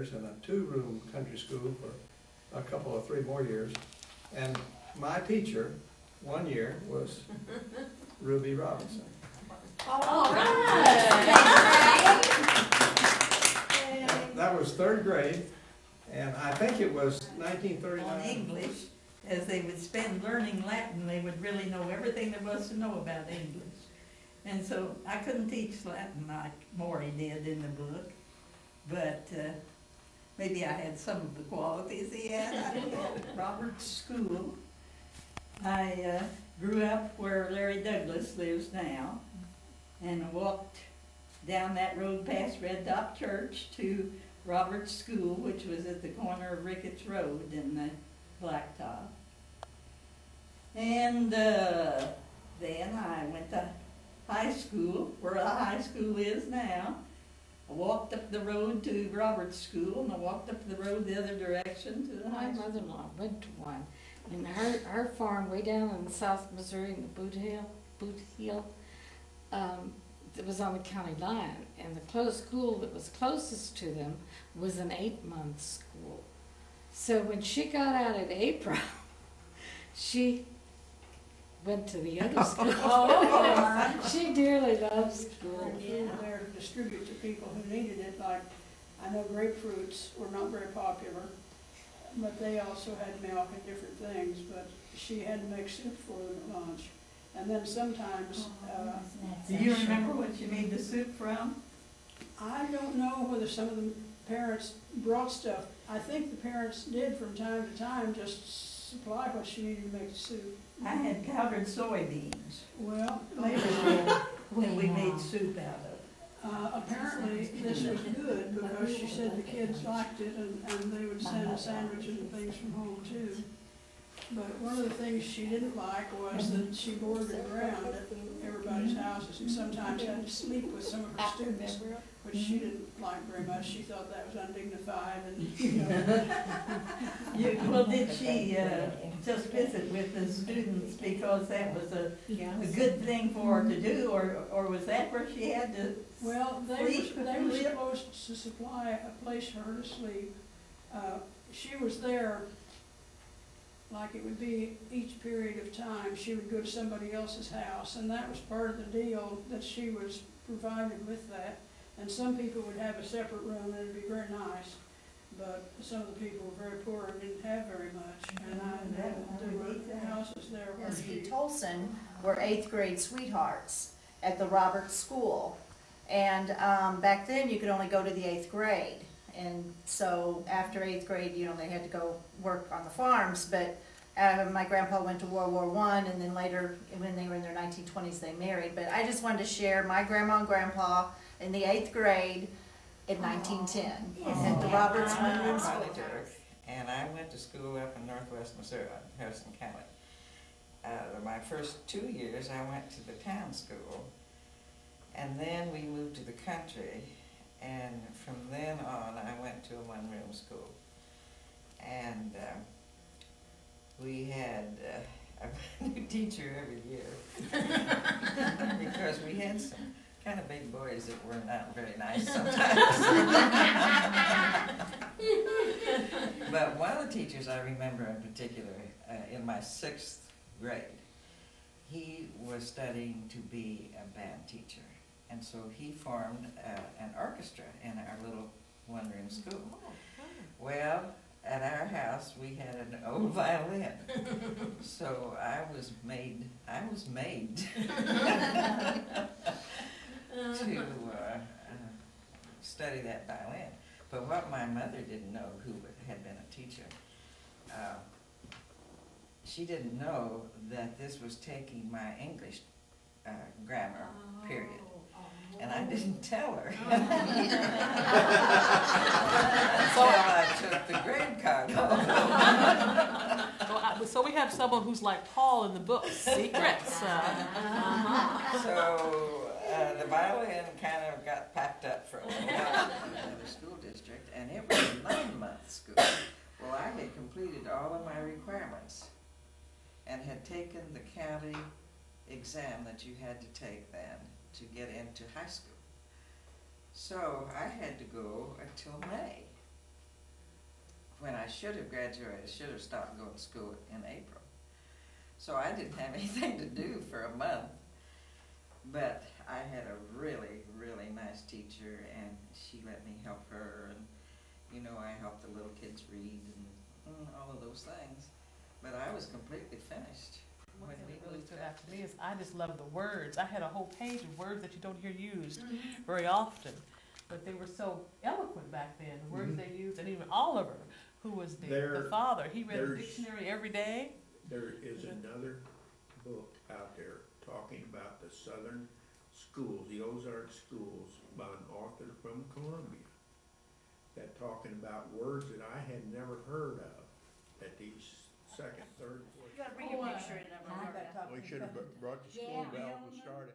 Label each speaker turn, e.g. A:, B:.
A: in a 2-room country school for a couple of 3 more years. And my teacher, one year, was Ruby Robinson.
B: All right.
A: That was 3rd grade, and I think it was 1939.
C: On English, as they would spend learning Latin, they would really know everything there was to know about English. And so I couldn't teach Latin like Maury did in the book, but maybe I had some of the qualities he had. I don't know. Robert's School. I grew up where Larry Douglas lives now, and walked down that road past Red Dot Church to Robert's School, which was at the corner of Ricketts Road in the Blacktop. And then I went to high school, where the high school is now. I walked up the road to Robert's School, and I walked up the road the other direction to the
B: My
C: high school.
B: mother-in-law went to one, and her farm way down in South Missouri in the Boot Hill, it was on the county line, and the school that was closest to them was an 8-month school. So when she got out in April, she went to the other school. She dearly loved school.
D: And there to distribute to people who needed it. Like, I know grapefruits were not very popular, but they also had milk and different things, but she had to make soup for them at lunch. And then sometimes,
C: Do you remember what you made the soup from?
D: I don't know whether some of the parents brought stuff. I think the parents did from time to time just supply what she needed to make the soup.
C: I had powdered soybeans.
D: Well,
C: When we made soup out of it.
D: apparently this was good because she said the kids liked it, and they would send sandwiches and things from home too. But one of the things she didn't like was that she boarded around at everybody's houses and sometimes had to sleep with some of her students, which she didn't like very much. She thought that was undignified and,
C: Well, did she just visit with the students because that was a good thing for her to do, or was that where she had to
D: Well, they
C: sleep?
D: were supposed to supply a place for her to sleep. She was there, like it would be each period of time, she would go to somebody else's house, and that was part of the deal, that she was provided with that. And some people would have a separate room, and it'd be very nice, but some of the people were very poor and didn't have very much. And there were houses there where
E: Ms.
D: she...
E: Tolson were 8th grade sweethearts at the Roberts School. And back then, you could only go to the 8th grade. And so after 8th grade, they had to go work on the farms. But my grandpa went to World War I, and then later, when they were in their 1920s, they married. But I just wanted to share my grandma and grandpa in the 8th grade in 1910 at the Roberts one-room school.
F: And I went to school up in northwest Missouri, Harrison County. My first 2 years, I went to the town school. And then we moved to the country, and from then on I went to a one-room school. And we had a new teacher every year because we had some kind of big boys that were not very nice sometimes. But one of the teachers I remember in particular, in my 6th grade, he was studying to be a band teacher. And so he formed an orchestra in our little one-room school. Well, at our house we had an old violin, so I was made to study that violin. But what my mother didn't know, who had been a teacher, she didn't know that this was taking my English grammar period. And I didn't tell her. So I took the grade card home.
G: So we have someone who's like Paul in the book, Secrets.
F: So the violin kind of got packed up for a little while in the school district, and it was a 9-month school. Well, I had completed all of my requirements and had taken the county exam that you had to take then to get into high school. So I had to go until May when I should have graduated, I should have stopped going to school in April. So I didn't have anything to do for a month. But I had a really, really nice teacher, and she let me help her, and you know, I helped the little kids read and all of those things. But I was completely finished.
G: One
F: when
G: thing
F: we
G: that really
F: moved
G: stood
F: out.
G: out to me is I just love the words. I had a whole page of words that you don't hear used very often, but they were so eloquent back then. The words they used, and even Oliver, who was the father, he read the
H: there's-
G: dictionary every day.
H: There is another book out there talking about the southern schools, the Ozark schools, by an author from Columbia, that talking about words that I had never heard of at these second, third, fourth.
E: You gotta bring your picture in,
D: Oh,
E: Roberta.
H: We should have brought the school
E: Yeah.
H: bell and started.